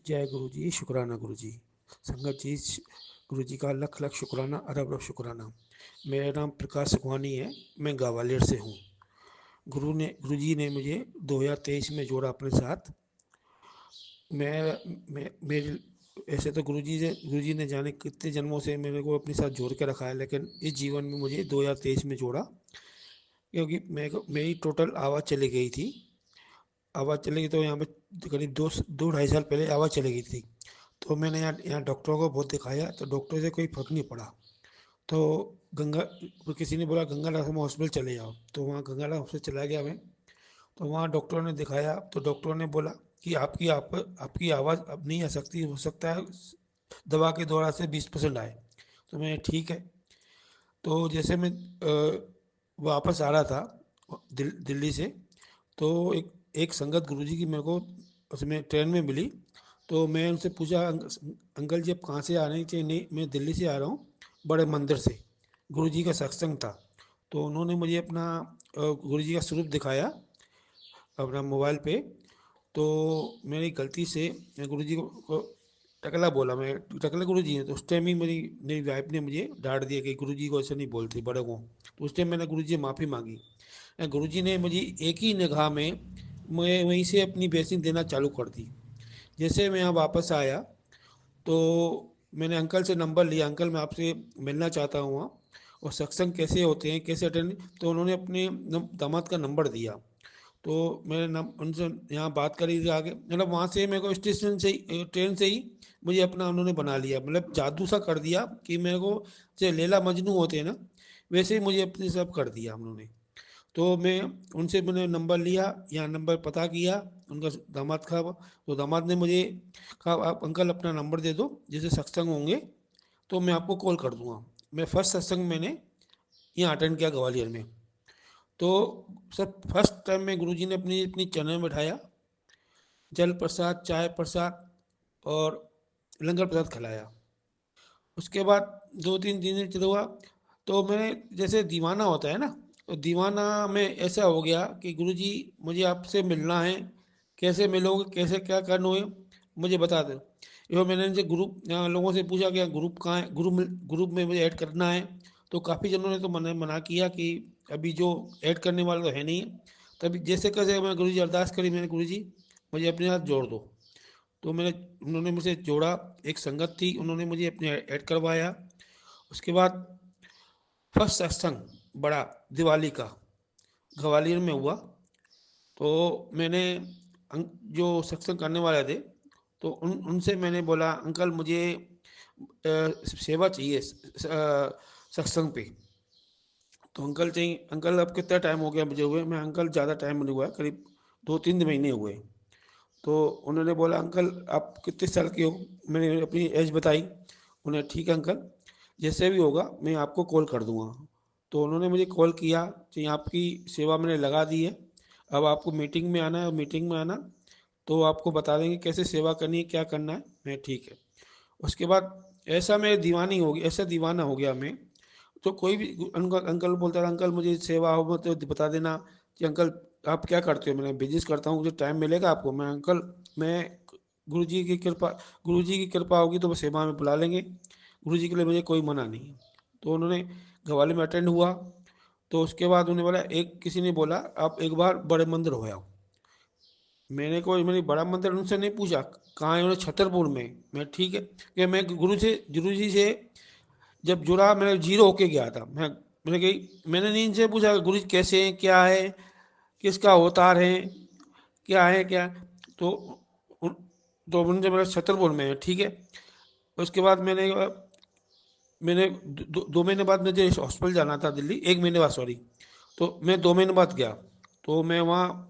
जय गुरु जी, शुक्राना गुरु जी। संगत जी, गुरु जी का लख लख शुक्राना, अरब अरब शुक्राना। मेरा नाम प्रकाश सुखवानी है, मैं ग्वालियर से हूँ। गुरु जी ने मुझे 2023 में जोड़ा अपने साथ। मैं मेरे ऐसे तो गुरु जी ने जाने कितने जन्मों से मेरे को अपने साथ जोड़ के रखा है, लेकिन इस जीवन में मुझे 2023 में जोड़ा, क्योंकि मेरी टोटल आवाज़ चली गई थी। आवाज़ चली गई तो यहाँ पे करीब दो ढाई साल पहले आवाज़ चली गई थी। तो मैंने यहाँ डॉक्टरों को बहुत दिखाया, तो डॉक्टर से कोई फर्क नहीं पड़ा। तो गंगा किसी ने बोला गंगा राम हॉस्पिटल चले जाओ, तो वहाँ गंगा राम हॉस्पिटल चला गया मैं। तो वहाँ डॉक्टरों ने दिखाया, तो डॉक्टरों ने बोला कि आपकी आवाज़ अब नहीं आ सकती, हो सकता है दवा के द्वारा से 20% आए। तो मैं ठीक है। तो जैसे मैं वापस आ रहा था दिल्ली से, तो एक संगत गुरुजी की मेरे को उसमें ट्रेन में मिली। तो मैं उनसे पूछा, अंकल जी आप कहाँ से आ रहे हैं? कि नहीं, मैं दिल्ली से आ रहा हूँ, बड़े मंदिर से, गुरुजी का सत्संग था। तो उन्होंने मुझे अपना गुरुजी का स्वरूप दिखाया अपना मोबाइल पे। तो मेरी गलती से मैं गुरुजी को टकला बोला। मैं टकला गुरुजी हैं, तो उस टाइम ही मेरी मेरी वाइफ ने मुझे डांट दिया कि गुरुजी को ऐसे नहीं बोलते बड़े को। तो उस टाइम मैंने गुरुजी से माफ़ी मांगी। गुरुजी ने मुझे एक ही निगाह में मैं वहीं से अपनी ब्लेसिंग देना चालू कर दी। जैसे मैं यहाँ वापस आया, तो मैंने अंकल से नंबर लिया, अंकल मैं आपसे मिलना चाहता हूँ वहाँ, और सत्संग कैसे होते हैं, कैसे अटेंड। तो उन्होंने अपने दामाद का नंबर दिया। तो मैंने उनसे यहाँ बात करी थी आगे, मतलब वहाँ से मेरे को स्टेशन से ही, ट्रेन से ही मुझे अपना उन्होंने बना लिया, मतलब जादू सा कर दिया कि मेरे को जैसे लैला मजनू होते हैं ना, वैसे ही मुझे अपने सब कर दिया उन्होंने। तो मैंने नंबर लिया, यहाँ नंबर पता किया उनका, दामाद का। तो दामाद ने मुझे कहा आप अंकल अपना नंबर दे दो, जैसे सत्संग होंगे तो मैं आपको कॉल कर दूंगा। मैं फर्स्ट सत्संग मैंने यहाँ अटेंड किया ग्वालियर में। तो सर फर्स्ट टाइम में गुरुजी ने अपनी अपनी चरण में बैठाया, जल प्रसाद, चाय प्रसाद और लंगर प्रसाद खिलाया। उसके बाद 2-3 दिन चला हुआ, तो मैंने जैसे दीवाना होता है ना, तो दीवाना में ऐसा हो गया कि गुरुजी मुझे आपसे मिलना है, कैसे मिलोगे, कैसे क्या करना है, मुझे बता दो। यो मैंने इनसे ग्रुप लोगों से पूछा कि ग्रुप कहाँ है, ग्रुप में मुझे ऐड करना है। तो काफ़ी जनों ने तो मना किया कि अभी जो ऐड करने वाला तो है नहीं। तभी जैसे कैसे मैं गुरुजी अरदास करी, मैंने गुरुजी मुझे अपने साथ जोड़ दो। तो उन्होंने मुझे जोड़ा। एक संगत थी, उन्होंने मुझे अपने ऐड करवाया। उसके बाद फर्स्ट सत्संग बड़ा दिवाली का ग्वालियर में हुआ। तो मैंने जो सत्संग करने वाले थे, तो उनसे मैंने बोला अंकल मुझे सेवा चाहिए सत्संग पे। तो अंकल चाहिए, अंकल अब कितना टाइम हो गया मुझे हुए? मैं अंकल ज़्यादा टाइम नहीं हुआ है, करीब 2-3 महीने हुए। तो उन्होंने बोला अंकल आप कितने साल के हो? मैंने अपनी एज बताई। उन्हें ठीक है अंकल, जैसे भी होगा मैं आपको कॉल कर दूंगा। तो उन्होंने मुझे कॉल किया कि आपकी सेवा मैंने लगा दी है, अब आपको मीटिंग में आना है, मीटिंग में आना तो आपको बता देंगे कैसे सेवा करनी है, क्या करना है। मैं ठीक है। उसके बाद ऐसा मैं दीवानी हो गया, ऐसा दीवाना हो गया मैं। तो कोई भी अंकल अंकल बोलता था अंकल मुझे सेवा हो तो बता देना कि अंकल आप क्या करते हो? मैंने बिजनेस करता हूँ, मुझे टाइम मिलेगा आपको? मैं अंकल मैं गुरु जी की कृपा होगी तो वो सेवा में बुला लेंगे, गुरु जी के लिए मुझे कोई मना नहीं है। तो उन्होंने ग्वालियर में अटेंड हुआ। तो उसके बाद उन्होंने बोला, एक किसी ने बोला आप एक बार बड़े मंदिर हो आओ। मैंने बड़ा मंदिर उनसे नहीं पूछा कहाँ है, उन्होंने छतरपुर में। मैं ठीक है कि मैं गुरु जी से जब जुड़ा मैं जीरो होके गया था। मैंने नहीं इनसे पूछा गुरु जी कैसे हैं, क्या है, किसका अवतार है, क्या है क्या। तो उन- तो उनसे मेरा छतरपुर में है, ठीक है। उसके बाद मैंने 2 महीने बाद मुझे हॉस्पिटल जाना था दिल्ली, 1 महीने बाद सॉरी। तो मैं 2 महीने बाद गया। तो मैं वहाँ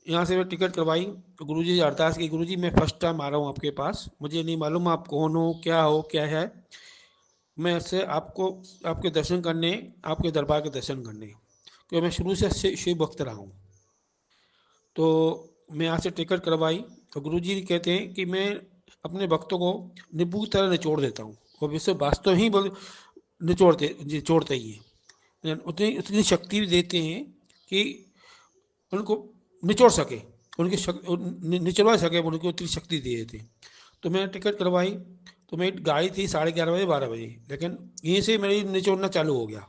यहाँ से मैं टिकट करवाई। तो गुरुजी से अरदास की, गुरुजी मैं फर्स्ट टाइम आ रहा हूँ आपके पास, मुझे नहीं मालूम आप कौन हो क्या है। मैं ऐसे आपको आपके दर्शन करने, आपके दरबार के दर्शन करने, क्योंकि मैं शुरू से शिव भक्त रहा हूँ। तो मैं यहाँ से टिकट करवाई। तो गुरुजी कहते हैं कि मैं अपने भक्तों को नींबू की तरह निचोड़ देता हूँ, और वैसे वास्तव ही बोल निचोड़ते ही हैं। उतनी उतनी शक्ति भी देते हैं कि उनको निचोड़ सके, निचलवा सके, उनको उतनी शक्ति दे देते हैं। तो मैंने टिकट करवाई। तो मेरी गाड़ी थी 11:30 बजे 12 बजे, लेकिन यहीं से मेरी निचोड़ना चालू हो गया।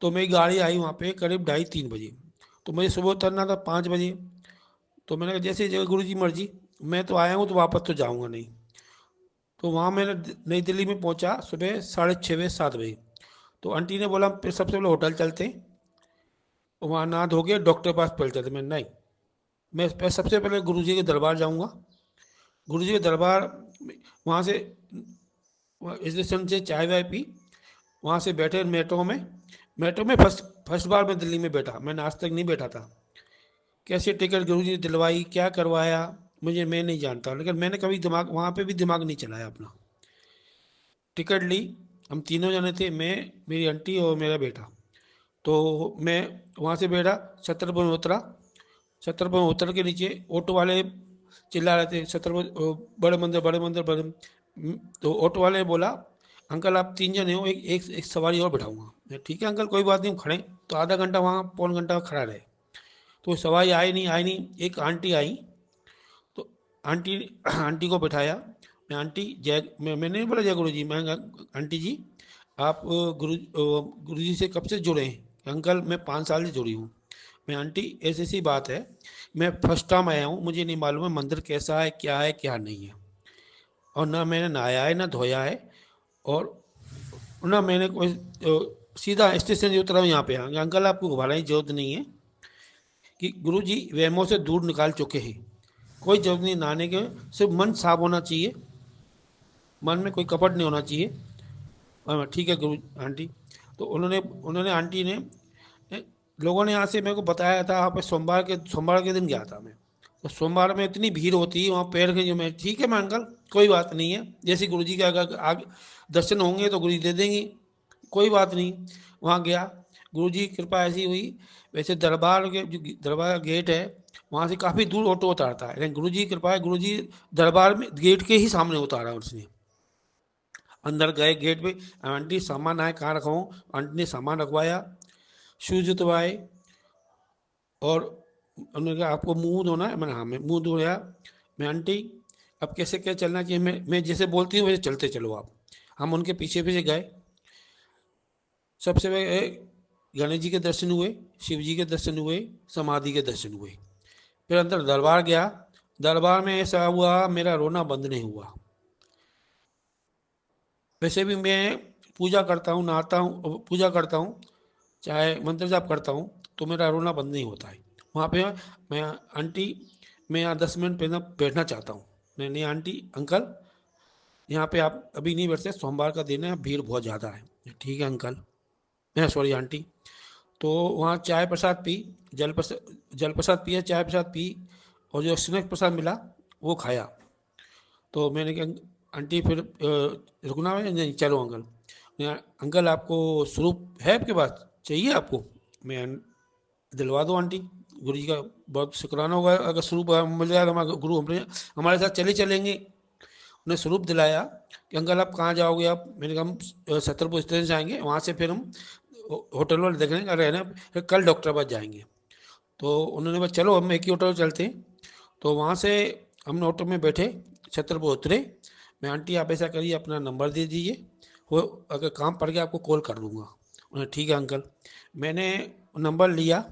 तो मेरी गाड़ी आई वहाँ पे करीब 2:30 3 बजे। तो मुझे सुबह उतरना था 5 बजे। तो मैंने कहा जैसे जगह गुरु जी मर्जी, मैं तो आया हूँ तो वापस तो जाऊँगा नहीं। तो वहाँ मैंने नई दिल्ली में पहुँचा सुबह 6:30 बजे 7 बजे। तो आंटी ने बोला फिर सबसे पहले होटल चलते हैं, वहाँ नहा धो के डॉक्टर के पास पहले चलते। मैं नहीं, मैं सबसे पहले गुरु जी के दरबार जाऊँगा। गुरु जी के दरबार वहाँ से स्टेशन से चाय वाय पी, वहाँ से बैठे मेट्रो में। मेट्रो में फर्स्ट फर्स्ट बार मैं दिल्ली में बैठा, मैंने आज तक नहीं बैठा था। कैसे टिकट गुरु जी ने दिलवाई, क्या करवाया, मैं नहीं जानता, लेकिन मैंने कभी दिमाग वहाँ पे भी दिमाग नहीं चलाया अपना। टिकट ली, हम तीनों जने थे, मैं, मेरी आंटी और मेरा बेटा। तो मैं वहाँ से बैठा, छतरपुर में उतरा। छतरपुर में उतर के नीचे ऑटो वाले चिल्ला रहे थे, छतरपुर बड़े मंदिर बड़े मंदिर बड़े। तो ऑटो वाले ने बोला अंकल आप 3 जने हो, एक एक एक सवारी और बैठाऊंगा। मैं ठीक है अंकल कोई बात नहीं, हम खड़े। तो आधा घंटा वहाँ पौन घंटा खड़ा रहे। तो सवारी आई नहीं। एक आंटी आई। तो आंटी आंटी को बिठाया। मैं आंटी जय, मैंने नहीं बोला जय गुरु जी, मैं आंटी जी आप गुरु जी से कब से जुड़े हैं? अंकल मैं 5 साल से जुड़ी हूँ। मैं आंटी ऐसी सी बात है, मैं फर्स्ट टाइम आया हूँ, मुझे नहीं मालूम है मंदिर कैसा है क्या नहीं है। और ना मैंने नहाया है ना धोया है। और ना मैंने कोई सीधा स्टेशन से उतरा हूँ यहाँ पे। अंकल आपको घबराने की जरूरत नहीं है कि गुरु जी वहमों से दूर निकाल चुके हैं। कोई जरूरत नहीं नहाने के, सिर्फ मन साफ होना चाहिए, मन में कोई कपट नहीं होना चाहिए। और ठीक है गुरु आंटी। तो उन्होंने उन्होंने आंटी ने ए, लोगों ने यहाँ से मेरे को बताया था, यहाँ पे सोमवार के दिन गया था मैं। तो सोमवार में इतनी भीड़ होती है वहाँ पैर के जो मैं, ठीक है मैं अंकल कोई बात नहीं है, जैसे गुरु जी के अगर आगे दर्शन होंगे तो गुरु जी दे देंगे, कोई बात नहीं। वहाँ गया, गुरु जी की कृपा ऐसी हुई। वैसे दरबार के जो दरबार का गेट है वहाँ से काफ़ी दूर ऑटो उतारता है, लेकिन गुरु जी की कृपा है, गुरु जी दरबार में गेट के ही सामने उतारा उसने। अंदर गए गेट पे, आंटी सामान आए कहाँ रखा हूँ, आंटी ने सामान रखवाया, शूज उतरवाए। और उन्होंने कहा आपको मुंह धोना है, मैंने हाँ मैं मुंह धोया। मैं आंटी अब कैसे क्या चलना चाहिए, मैं जैसे बोलती हूँ वैसे चलते चलो आप। हम उनके पीछे पीछे गए। सबसे पहले गणेश जी के दर्शन हुए, शिव जी के दर्शन हुए, समाधि के दर्शन हुए। फिर अंदर दरबार गया। दरबार में ऐसा हुआ मेरा रोना बंद नहीं हुआ। वैसे भी मैं पूजा करता हूँ, नहाता हूँ, पूजा करता हूँ, चाहे मंत्र जाप करता हूँ, तो मेरा रोना बंद नहीं होता है। वहाँ पे मैं आंटी मैं यहाँ 10 मिनट पहले बैठना चाहता हूँ। नहीं नहीं आंटी अंकल यहाँ पे आप अभी नहीं बैठते, सोमवार का दिन है, भीड़ बहुत ज़्यादा है। ठीक है अंकल, मैं सॉरी आंटी। तो वहाँ चाय प्रसाद पी, जल प्रसाद पिया, चाय प्रसाद पी, और जो स्नैक प्रसाद मिला वो खाया। तो मैंने कहा आंटी फिर रुकना है? नहीं चलो अंकल। अंकल आपको स्वरूप है आपके पास, चाहिए आपको? मैं दिलवा दो आंटी, गुरु जी का बहुत शुक्राना होगा अगर स्वरूप मिल जाएगा, हमारे गुरु हमारे साथ चले चलेंगे। उन्हें स्वरूप दिलाया कि अंकल आप कहाँ जाओगे आप? मैंने कहा हम छतरपुर स्टेशन से आएंगे, वहाँ से फिर हम होटल वाले देख लेंगे रहना, फिर कल डॉक्टर के पास जाएंगे। तो उन्होंने बोला चलो हम एक ही ऑटो चलते हैं। तो वहाँ से हम ऑटो में बैठे, छतरपुर उतरे। मैं आंटी आप ऐसा करिए अपना नंबर दे दीजिए, वो अगर काम पड़ गया आपको कॉल कर दूँगा। उन्हें ठीक है अंकल। मैंने नंबर लिया,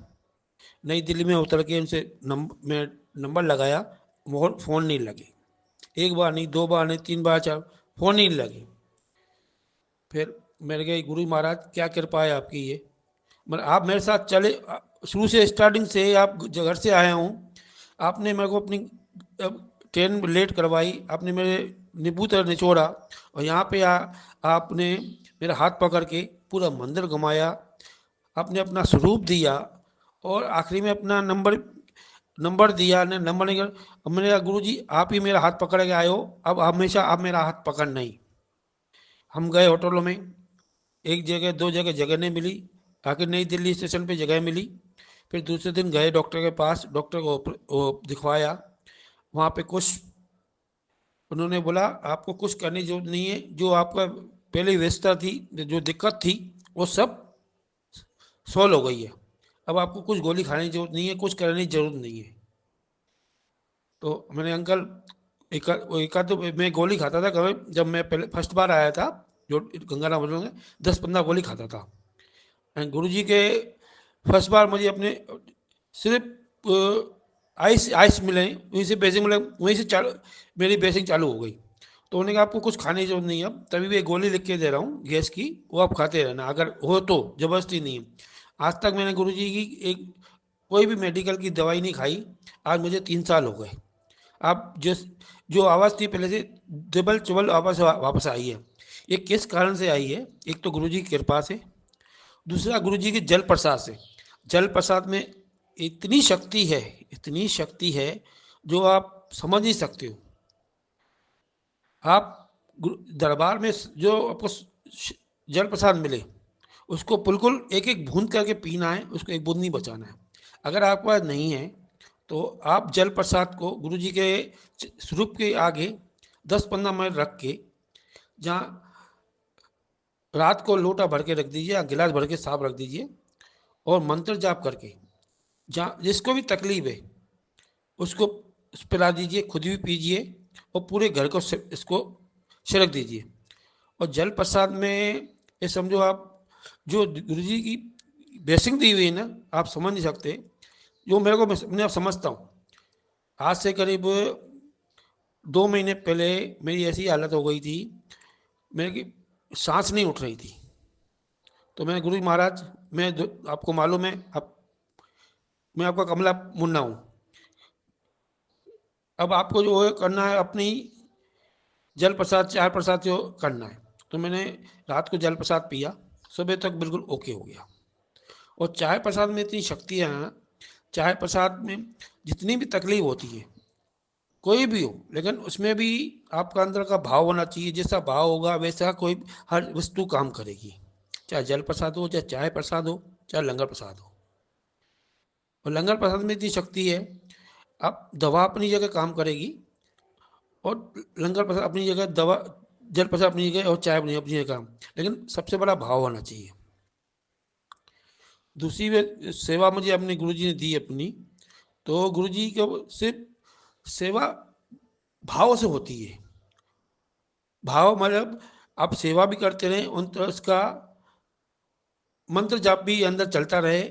नई दिल्ली में उतर के उनसे मैं नंबर लगाया, वो फ़ोन नहीं लगे। एक बार नहीं, दो बार नहीं, 3 बार, 4, फ़ोन नहीं लगे। फिर मैंने कहा गुरु महाराज क्या कृपा है आपकी ये, मतलब आप मेरे साथ चले, शुरू से स्टार्टिंग से आप घर से आया हूँ, आपने मेरे को अपनी ट्रेन लेट करवाई, आपने मेरे नींबू तरह निचोड़ा, और यहाँ पे आपने मेरा हाथ पकड़ के पूरा मंदिर घुमाया, आपने अपना स्वरूप दिया, और आखिरी में अपना नंबर नंबर दिया ने नंबर नहीं कर। अब मैंने कहा गुरु जी आप ही मेरा हाथ पकड़ के आए हो, अब हमेशा आप मेरा हाथ पकड़ना ही। हम गए होटलों में, एक जगह दो जगह जगह नहीं मिली, आखिर नई दिल्ली स्टेशन पे जगह मिली। फिर दूसरे दिन गए डॉक्टर के पास, डॉक्टर को वो दिखवाया। वहाँ पे कुछ उन्होंने बोला आपको कुछ करने की जरूरत नहीं है, जो आपका पहले व्यस्तता थी, जो दिक्कत थी, वो सब सॉल्व हो गई है। अब आपको कुछ गोली खाने की जरूरत नहीं है, कुछ करने की जरूरत नहीं है। तो मैंने अंकल एक आध तो मैं गोली खाता था कभी, जब मैं पहले फर्स्ट बार आया था जो गंगाराम होटल में, 10-15 गोली खाता था। एंड गुरु जी के फर्स्ट बार मुझे अपने सिर्फ आइस आइस मिले, वहीं से बेसिंग मिले, वहीं से चालू मेरी बेसिंग चालू हो गई। तो उन्होंने कहा आपको कुछ खाने की जरूरत नहीं है, अब तभी भी एक गोली लिख के दे रहा हूँ गैस की, वो आप खाते रहना अगर हो तो, जबरदस्ती नहीं है। आज तक मैंने गुरु जी की एक कोई भी मेडिकल की दवाई नहीं खाई। आज मुझे 3 साल हो गए। आप जिस जो आवाज़ थी पहले से डबल चबल आवाज़ वापस आई है। ये किस कारण से आई है? एक तो गुरु जी की कृपा से, दूसरा गुरु जी के जल प्रसाद से। जल प्रसाद में इतनी शक्ति है, इतनी शक्ति है जो आप समझ नहीं सकते हो। आप दरबार में जो आपको जल प्रसाद मिले, उसको बिल्कुल एक एक बूंद करके पीना है, उसको एक बूंद नहीं बचाना है। अगर आपके पास नहीं है तो आप जल प्रसाद को गुरु जी के स्वरूप के आगे 10-15 मिनट रख के, जहाँ रात को लोटा भर के रख दीजिए या गिलास भर के साफ रख दीजिए, और मंत्र जाप करके जहाँ जिसको भी तकलीफ है उसको पिला दीजिए, खुद भी पीजिए, और पूरे घर को इसको छिड़क दीजिए। और जल प्रसाद में ये समझो आप, जो गुरु जी की ब्लेसिंग दी हुई है ना, आप समझ नहीं सकते। जो मेरे को मैं आप समझता हूँ, आज से करीब 2 महीने पहले मेरी ऐसी हालत हो गई थी, मेरी सांस नहीं उठ रही थी। तो मैंने गुरु जी महाराज, आपको मालूम है, आप मैं आपका कमला मुन्ना हूँ, अब आपको जो है करना है अपनी जल प्रसाद चाय प्रसाद जो करना है। तो मैंने रात को जल प्रसाद पिया, सुबह तक बिल्कुल ओके हो गया। और चाय प्रसाद में इतनी शक्तियाँ हैं, चाय प्रसाद में जितनी भी तकलीफ होती है, कोई भी हो, लेकिन उसमें भी आपका अंदर का भाव होना चाहिए। जैसा भाव होगा वैसा कोई हर वस्तु काम करेगी। चाहे जल प्रसाद हो, चाहे चाय प्रसाद हो, चाहे लंगर प्रसाद हो। और लंगर प्रसाद में इतनी शक्ति है, अब दवा अपनी जगह काम करेगी, और लंगर प्रसाद अपनी जगह, दवा जल प्रसाद अपनी जगह, और चाय अपनी अपनी जगह काम। लेकिन सबसे बड़ा भाव होना चाहिए। दूसरी सेवा मुझे अपने गुरु जी ने दी अपनी, तो गुरु जी को सिर्फ सेवा भाव से होती है। भाव मतलब आप सेवा भी करते रहें, उन तो उसका मंत्र जाप भी अंदर चलता रहे,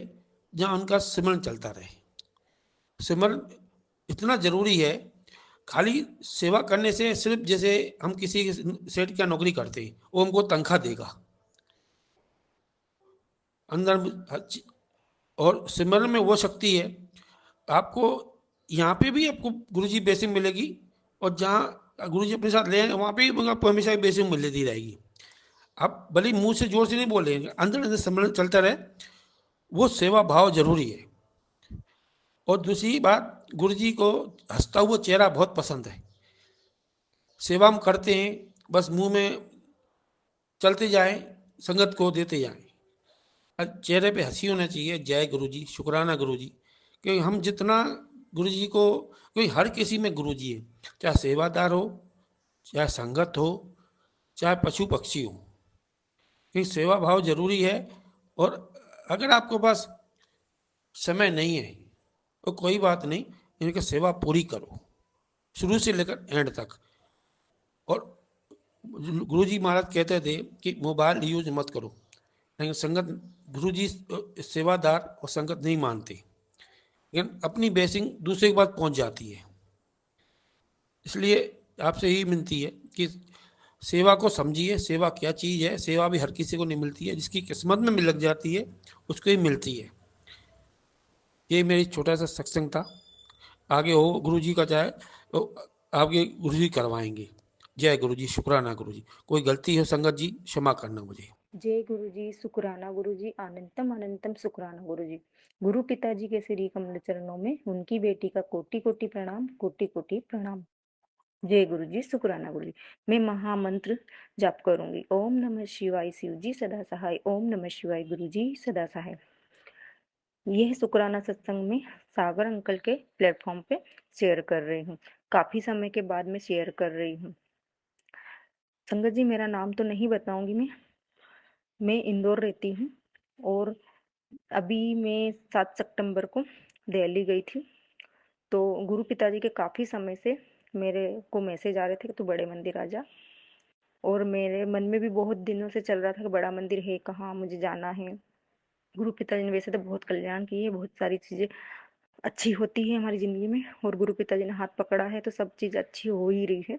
जहाँ उनका सिमरन चलता रहे। सिमरन इतना जरूरी है। खाली सेवा करने से, सिर्फ जैसे हम किसी सेठ का नौकरी करते हैं, वो हमको तनख्वाह देगा अंदर, और सिमरन में वो शक्ति है। आपको यहाँ पे भी आपको गुरुजी बेसिंग मिलेगी, और जहाँ गुरुजी अपने साथ ले वहाँ पे भी आपको हमेशा बेसिंग मिलती रहेगी। आप भले मुंह से जोर से नहीं बोल रहे हैं, अंदर अंदर सिमरन चलता रहे, वो सेवा भाव जरूरी है। और दूसरी बात, गुरुजी को हंसता हुआ चेहरा बहुत पसंद है। सेवा हम करते हैं, बस मुंह में चलते जाए, संगत को देते जाए, चेहरे पे हंसी होना चाहिए। जय गुरु जी, शुक्राना गुरु जी। क्योंकि हम जितना गुरु जी को, क्योंकि हर किसी में गुरु जी है, चाहे सेवादार हो, चाहे संगत हो, चाहे पशु पक्षी हो, क्योंकि सेवा भाव जरूरी है। और अगर आपके पास समय नहीं है तो कोई बात नहीं, इनकी सेवा पूरी करो शुरू से लेकर एंड तक। और गुरु जी महाराज कहते थे कि मोबाइल यूज मत करो, लेकिन संगत गुरु जी सेवादार और संगत नहीं मानते, लेकिन अपनी बेसिंग दूसरे के पास पहुंच जाती है। इसलिए आपसे यही विनती है कि सेवा को समझिए, सेवा क्या चीज़ है। सेवा भी हर किसी को नहीं मिलती है, जिसकी किस्मत में लग जाती है उसको ही मिलती है। ये मेरी छोटा सा सत्संग था। आगे हो गुरु जी का चाहे तो आपके गुरु जी करवाएंगे। जय गुरु जी, शुक्राना गुरु जी। कोई गलती हो संगत जी, क्षमा करना मुझे। जय गुरु जी, शुक्राना गुरु जी, अनंतम अनंतम शुक्राना गुरु जी। गुरु पिताजी के श्री कमल चरणों में उनकी बेटी का कोटि कोटि प्रणाम, कोटि कोटि प्रणाम। जय गुरु जी, शुक्राना गुरु जी। मैं महामंत्र जाप करूंगी। ओम नमः शिवाय, शिव जी सदा सहाय। ओम नमः शिवाय, गुरु जी सदा सहाय। यह शुक्राना सत्संग में सागर अंकल के प्लेटफॉर्म पे शेयर कर रही हूँ। काफी समय के बाद मैं शेयर कर रही हूँ। संगत जी, मेरा नाम तो नहीं बताऊंगी। मैं इंदौर रहती हूँ, और अभी मैं 7 सितंबर को दिल्ली गई थी। तो गुरु पिताजी के काफ़ी समय से मेरे को मैसेज आ रहे थे कि तू बड़े मंदिर आ जा। और मेरे मन में भी बहुत दिनों से चल रहा था कि बड़ा मंदिर है कहाँ, मुझे जाना है। गुरु पिताजी ने वैसे तो बहुत कल्याण किए, बहुत सारी चीज़ें अच्छी होती है हमारी ज़िंदगी में, और गुरु पिताजी ने हाथ पकड़ा है तो सब चीज़ अच्छी हो ही रही है।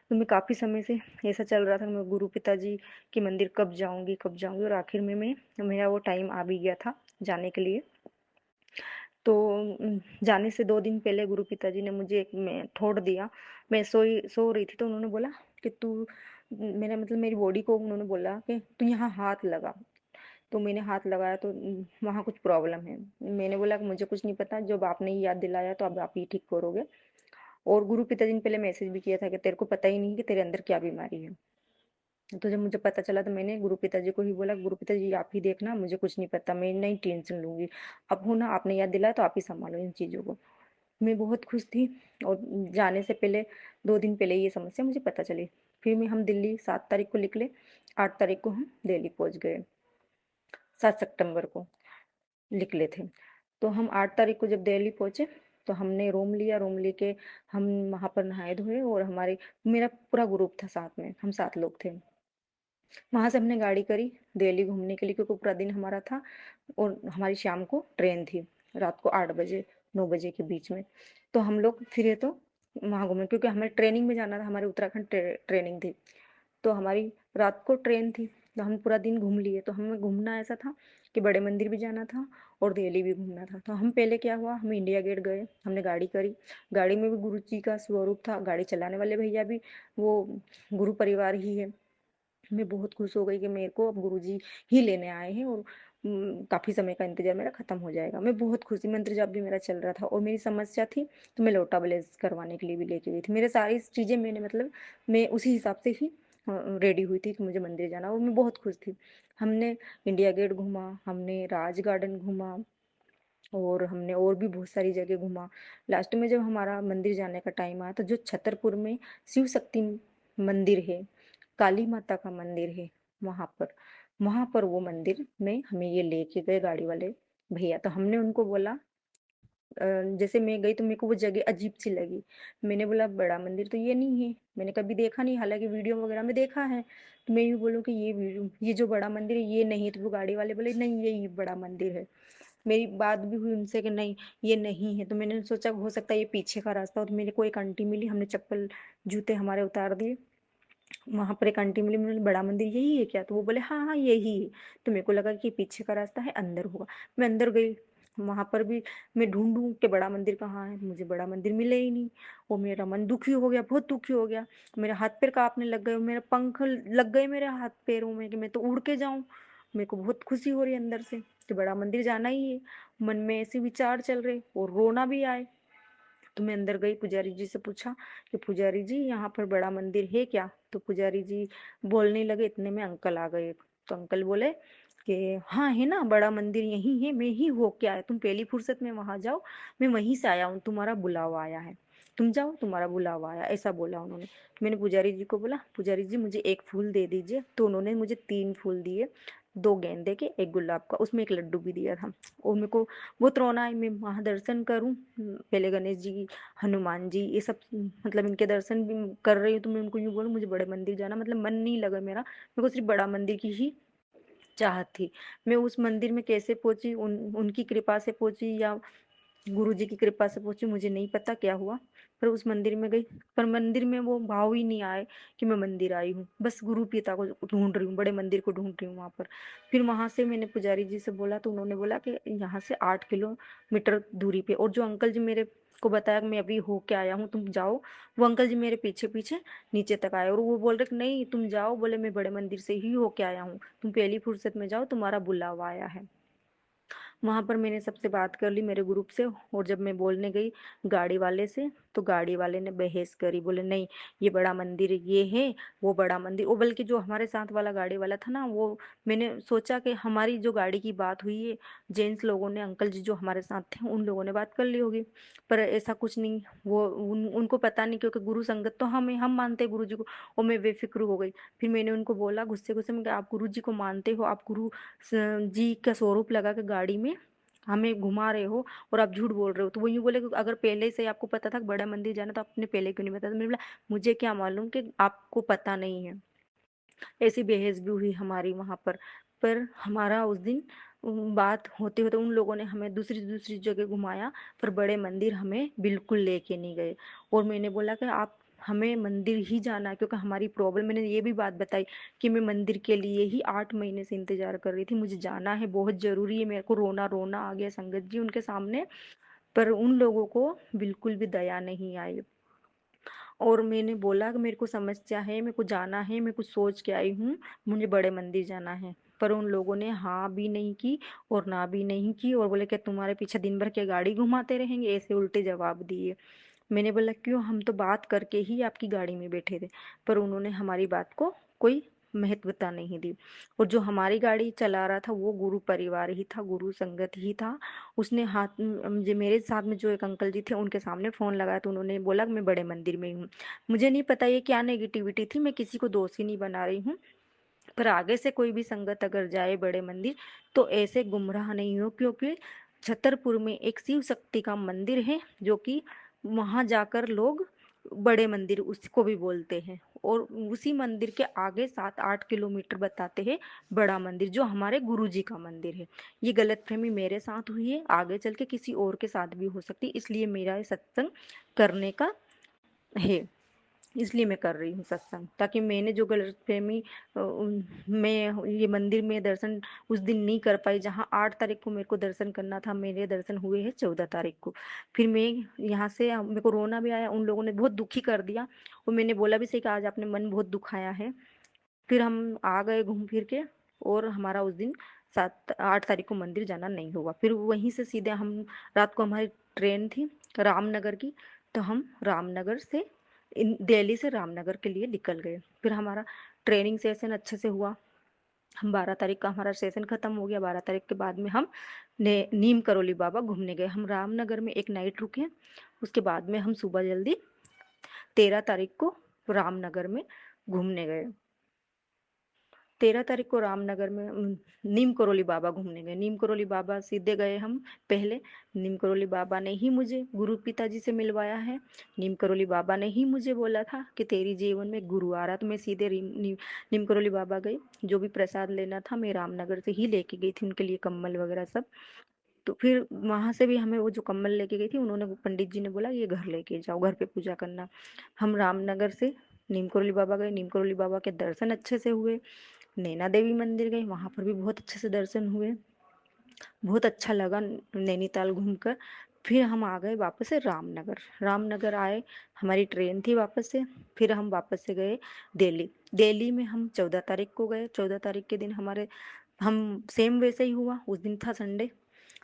तो मैं काफ़ी समय से ऐसा चल रहा था कि मैं गुरु पिताजी के मंदिर कब जाऊँगी, कब जाऊँगी, और आखिर में मैं मेरा वो टाइम आ भी गया था जाने के लिए। तो जाने से 2 दिन पहले गुरु पिताजी ने मुझे एक में थॉट दिया। मैं सो रही थी तो उन्होंने बोला कि तू, मेरा मतलब मेरी बॉडी को उन्होंने बोला कि तू यहाँ हाथ लगा। तो मैंने हाथ लगाया तो वहाँ कुछ प्रॉब्लम है। मैंने बोला कि मुझे कुछ नहीं पता, जब आपने ये याद दिलाया तो अब आप ही ठीक करोगे। और गुरु पिताजी ने पहले मैसेज भी किया था कि तेरे को पता ही नहीं कि तेरे अंदर क्या बीमारी है। तो जब मुझे पता चला तो मैंने गुरु पिताजी को ही बोला, गुरु पिताजी आप ही देखना, मुझे कुछ नहीं पता, मैं नहीं टेंशन लूंगी। अब हो ना, आपने याद दिलाया तो आप ही संभालो इन चीज़ों को। मैं बहुत खुश थी। और जाने से पहले 2 दिन पहले ये समस्या मुझे पता चली। फिर मैं हम दिल्ली 7 तारीख को निकले, 8 तारीख को हम दिल्ली पहुंच गए। 7 सितंबर को निकले थे। तो हम 8 तारीख को जब दिल्ली पहुंचे तो हमने रूम लिया। रूम लेके हम वहाँ पर नहाए धोए, और हमारे मेरा पूरा ग्रुप था साथ में, हम 7 लोग थे। वहाँ से हमने गाड़ी करी दिल्ली घूमने के लिए, क्योंकि पूरा दिन हमारा था और हमारी शाम को ट्रेन थी, रात को 8 बजे 9 बजे के बीच में। तो हम लोग फिरे तो वहाँ घूमे, क्योंकि हमें ट्रेनिंग में जाना था, हमारे उत्तराखंड ट्रेनिंग थी। तो हमारी रात को ट्रेन थी, तो हम पूरा दिन घूम लिए। तो हमें घूमना ऐसा था कि बड़े मंदिर भी जाना था और दिल्ली भी घूमना था। तो हम पहले क्या हुआ, हम इंडिया गेट गए, हमने गाड़ी करी। गाड़ी में भी गुरु जी का स्वरूप था, गाड़ी चलाने वाले भैया भी वो गुरु परिवार ही है। मैं बहुत खुश हो गई कि मेरे को अब गुरुजी ही लेने आए हैं, और काफ़ी समय का इंतजार मेरा खत्म हो जाएगा। मैं बहुत खुशी, मंत्र जाप भी मेरा चल रहा था, और मेरी समस्या थी तो मैं लोटा ब्लेस करवाने के लिए भी लेके गई थी। मेरे सारी चीज़ें मैंने मतलब मैं उसी हिसाब से ही रेडी हुई थी कि मुझे मंदिर जाना, और मैं बहुत खुश थी। हमने इंडिया गेट घूमा, हमने राज गार्डन घूमा, और हमने और भी बहुत सारी जगह घूमा। लास्ट में जब हमारा मंदिर जाने का टाइम आया तो जो छतरपुर में शिव शक्ति मंदिर है, काली माता का मंदिर है, वहां पर वो मंदिर में हमें ये लेके गए गाड़ी वाले भैया। तो हमने उनको बोला, जैसे मैं गई तो मेरे को वो जगह अजीब सी लगी। मैंने बोला बड़ा मंदिर तो ये नहीं है, मैंने कभी देखा नहीं, हालांकि वीडियो वगैरह में देखा है। तो मैं यूँ बोलूँ कि ये जो बड़ा मंदिर है ये नहीं है, तो वो गाड़ी वाले बोले नहीं ये बड़ा मंदिर है। मेरी बात भी हुई उनसे कि नहीं ये नहीं है। तो मैंने सोचा हो सकता है ये पीछे का रास्ता हो। तो मेरे को एक आंटी मिली, हमने चप्पल जूते हमारे उतार दिए। वहां पर एक आंटी मिली, मैंने बोला, बड़ा मंदिर यही है क्या? तो वो बोले हाँ हाँ यही है। तो मेरे को लगा कि पीछे का रास्ता है, अंदर होगा। मैं अंदर गई, वहां पर भी मैं ढूंढूं कि बड़ा मंदिर कहाँ है, मुझे बड़ा मंदिर मिले ही नहीं। वो मेरा मन दुखी हो गया, बहुत दुखी हो गया। मेरे हाथ पैर कांपने लग गए, मेरे पंख लग गए मेरे हाथ पैरों में कि मैं तो उड़ के जाऊं। मेरे को बहुत खुशी हो रही है अंदर से कि बड़ा मंदिर जाना ही है। मन में ऐसे विचार चल रहे और रोना भी आए। तो मैं अंदर गई, पुजारी जी से पूछा कि पुजारी जी यहाँ पर बड़ा मंदिर है क्या? तो पुजारी जी बोलने लगे, इतने में अंकल आ गए। तो अंकल बोले कि हाँ है ना, बड़ा मंदिर यही है, मैं ही होके आया, तुम पहली फुर्सत में वहां जाओ, मैं वहीं से आया हूँ, तुम्हारा बुलावा आया है, तुम जाओ तुम्हारा बुलावा आया, ऐसा बोला उन्होंने। मैंने पुजारी जी को बोला, पुजारी जी मुझे एक फूल दे दीजिए। तो उन्होंने मुझे 3 फूल दिए, 2 गेंदे के, एक गुलाब का, उसमें एक लड्डू भी दिया था। और मेरे को बहुत रोना है, मैं वहां दर्शन करूं, पहले गणेश जी, हनुमान जी, ये सब मतलब इनके दर्शन भी कर रही हूँ। तो मैं उनको यूँ बोलूँ मुझे बड़े मंदिर जाना, मतलब मन नहीं लगा मेरा, मेरे को सिर्फ बड़ा मंदिर की ही चाहत थी। मैं उस मंदिर में कैसे पहुंची, उनकी कृपा से पहुंची या गुरु जी की कृपा से पहुंची, मुझे नहीं पता क्या हुआ। पर उस मंदिर में गई, पर मंदिर में वो भाव ही नहीं आए कि मैं मंदिर आई हूँ, बस गुरु पिता को ढूंढ रही हूँ, बड़े मंदिर को ढूंढ रही हूँ वहां पर। फिर वहां से मैंने पुजारी जी से बोला, तो उन्होंने बोला कि यहाँ से 8 किलोमीटर दूरी पे, और जो अंकल जी मेरे को बताया कि मैं अभी होके आया हूँ, तुम जाओ, वो अंकल जी मेरे पीछे पीछे नीचे तक आए, और वो बोल रहे कि नहीं तुम जाओ, बोले मैं बड़े मंदिर से ही होके आया हूँ, तुम पहली फुर्सत में जाओ, तुम्हारा बुलावा आया है। वहां पर मैंने सबसे बात कर ली मेरे ग्रुप से, और जब मैं बोलने गई गाड़ी वाले से, तो गाड़ी वाले ने बहस करी, बोले नहीं ये बड़ा मंदिर ये है, वो बड़ा मंदिर, वो बल्कि जो हमारे साथ वाला गाड़ी वाला था ना, वो, मैंने सोचा कि हमारी जो गाड़ी की बात हुई है, जेंट्स लोगों ने, अंकल जी जो हमारे साथ थे उन लोगों ने बात कर ली होगी। पर ऐसा कुछ नहीं, वो उनको पता नहीं, क्योंकि गुरु संगत तो हम मानते हैं गुरु जी को। और मैं बेफिक्र हो गई। फिर मैंने उनको बोला गुस्से गुस्से में कि आप गुरु जी को मानते हो, आप गुरु जी का स्वरूप लगा के गाड़ी में हमें घुमा रहे हो और आप झूठ बोल रहे हो। तो वो यूँ बोले कि अगर पहले से आपको पता था कि बड़ा मंदिर जाना तो आपने पहले क्यों नहीं बताया? तो मैंने बोला मुझे क्या मालूम कि आपको पता नहीं है। ऐसी बहस भी हुई हमारी वहाँ पर हमारा उस दिन बात होते-होते उन लोगों ने हमें दूसरी-दूसरी जगह घुमाया, पर बड़े मंदिर हमें बिल्कुल लेके नहीं गए। और मैंने बोला कि आप हमें मंदिर ही जाना है, क्योंकि हमारी प्रॉब्लम, मैंने ये भी बात बताई कि मैं मंदिर के लिए ही 8 महीने से इंतज़ार कर रही थी, मुझे जाना है, बहुत ज़रूरी है, मेरे को रोना-रोना आ गया संगत जी उनके सामने, पर उन लोगों को बिल्कुल भी दया नहीं आई। और मैंने बोला कि मेरे को समस्या है, मेरे को जाना है, मैं कुछ सोच के आई हूँ, मुझे बड़े मंदिर जाना है। पर उन लोगों ने हाँ भी नहीं की और ना भी नहीं की और बोले कि तुम्हारे पीछे दिन भर क्या गाड़ी घुमाते रहेंगे, ऐसे उल्टे जवाब दिए। मैंने बोला क्यों, हम तो बात करके ही आपकी गाड़ी में बैठे थे। पर उन्होंने हमारी बात को कोई महत्वता नहीं दी। और जो हमारी गाड़ी चला रहा था वो गुरु परिवार ही था, गुरु संगत ही था। उसने जो मेरे साथ में जो एक अंकल जी थे उनके सामने फोन लगाया तो उन्होंने बोला कि मैं बड़े मंदिर में ही हूँ। मुझे नहीं पता ये क्या नेगेटिविटी थी, मैं किसी को दोषी नहीं बना रही हूँ, पर आगे से कोई भी संगत अगर जाए बड़े मंदिर तो ऐसे गुमराह नहीं हो, क्योंकि छतरपुर में एक शिव शक्ति का मंदिर है जो कि वहां जाकर लोग बड़े मंदिर उसको भी बोलते हैं, और उसी मंदिर के आगे 7-8 किलोमीटर बताते हैं बड़ा मंदिर जो हमारे गुरुजी का मंदिर है। ये गलतफहमी मेरे साथ हुई है, आगे चल के किसी और के साथ भी हो सकती है, इसलिए मेरा ये सत्संग करने का है, इसलिए मैं कर रही हूँ सत्संग, ताकि मैंने जो गलतफहमी मैं ये मंदिर में दर्शन उस दिन नहीं कर पाई, जहाँ 8 तारीख को मेरे को दर्शन करना था, मेरे दर्शन हुए हैं 14 तारीख को। फिर मैं यहाँ से मेरे को रोना भी आया, उन लोगों ने बहुत दुखी कर दिया और मैंने बोला भी सही कि आज आपने मन बहुत दुखाया है। फिर हम आ गए घूम फिर के, और हमारा उस दिन 7-8 तारीख को मंदिर जाना नहीं हुआ। फिर वहीं से सीधे हम, रात को हमारी ट्रेन थी रामनगर की, तो हम रामनगर से दिल्ली से रामनगर के लिए निकल गए। फिर हमारा ट्रेनिंग सेशन अच्छे से हुआ। हम 12 तारीख का हमारा सेशन खत्म हो गया। 12 तारीख के बाद में हम नीम करोली बाबा घूमने गए। हम रामनगर में एक नाइट रुके, उसके बाद में हम सुबह जल्दी 13 तारीख को रामनगर में घूमने गए। 13 तारीख को रामनगर में नीम करोली बाबा घूमने गए। नीम करोली बाबा सीधे गए हम पहले। नीम करोली बाबा ने ही मुझे गुरु पिताजी से मिलवाया है। नीम करोली बाबा ने ही मुझे बोला था कि तेरी जीवन में गुरु आ रहा, तो मैं सीधे नीम करोली बाबा गई। जो भी प्रसाद लेना था मैं रामनगर से ही लेके गई थी उनके लिए, कम्बल वगैरह सब। तो फिर वहां से भी हमें वो जो कम्बल लेके गई थी, उन्होंने, पंडित जी ने बोला ये घर लेके जाओ, घर पे पूजा करना। हम रामनगर से नीम करोली बाबा गए। नीम करोली बाबा के दर्शन अच्छे से हुए। नैना देवी मंदिर गए, वहां पर भी बहुत अच्छे से दर्शन हुए, बहुत अच्छा लगा नैनीताल घूमकर। फिर हम आ गए वापस से रामनगर। रामनगर आए, हमारी ट्रेन थी वापस से। फिर हम वापस से गए दिल्ली। दिल्ली में हम 14 तारीख को गए। 14 तारीख के दिन हमारे, हम सेम वैसे ही हुआ, उस दिन था संडे।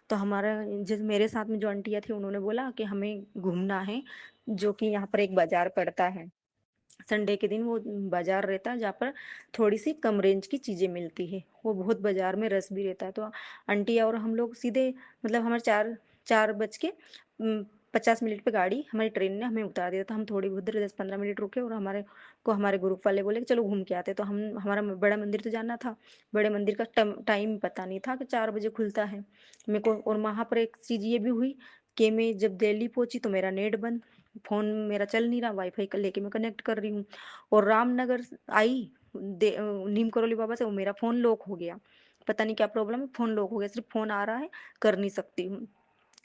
तो हमारा, जिस मेरे साथ में जो आंटियाँ थी उन्होंने बोला कि हमें घूमना है, जो कि यहाँ पर एक बाजार पड़ता है, संडे के दिन वो बाजार रहता है जहाँ पर थोड़ी सी कम रेंज की चीजें मिलती है। वो बहुत बाजार में रस भी रहता है। तो आंटी और हम लोग सीधे, मतलब हमारे 4:50 पे गाड़ी, हमारी ट्रेन ने हमें उतार दिया। तो हम थोड़ी बहुत देर 10-15 मिनट रुके और हमारे ग्रुप वाले बोले कि चलो घूम के आते। तो हम, हमारा बड़ा मंदिर तो जाना था, बड़े मंदिर का टाइम पता नहीं था कि 4 बजे खुलता है मेरे को। और वहां पर एक चीज ये भी हुई कि मैं जब दिल्ली पहुंची तो मेरा नेट बंद, फोन मेरा चल नहीं रहा, वाईफाई का लेके मैं कनेक्ट कर रही हूँ। और रामनगर आई नीम करोली बाबा से, वो मेरा फोन लॉक हो गया। पता नहीं क्या प्रॉब्लम है, फोन लॉक हो गया, सिर्फ फोन आ रहा है, कर नहीं सकती हूँ।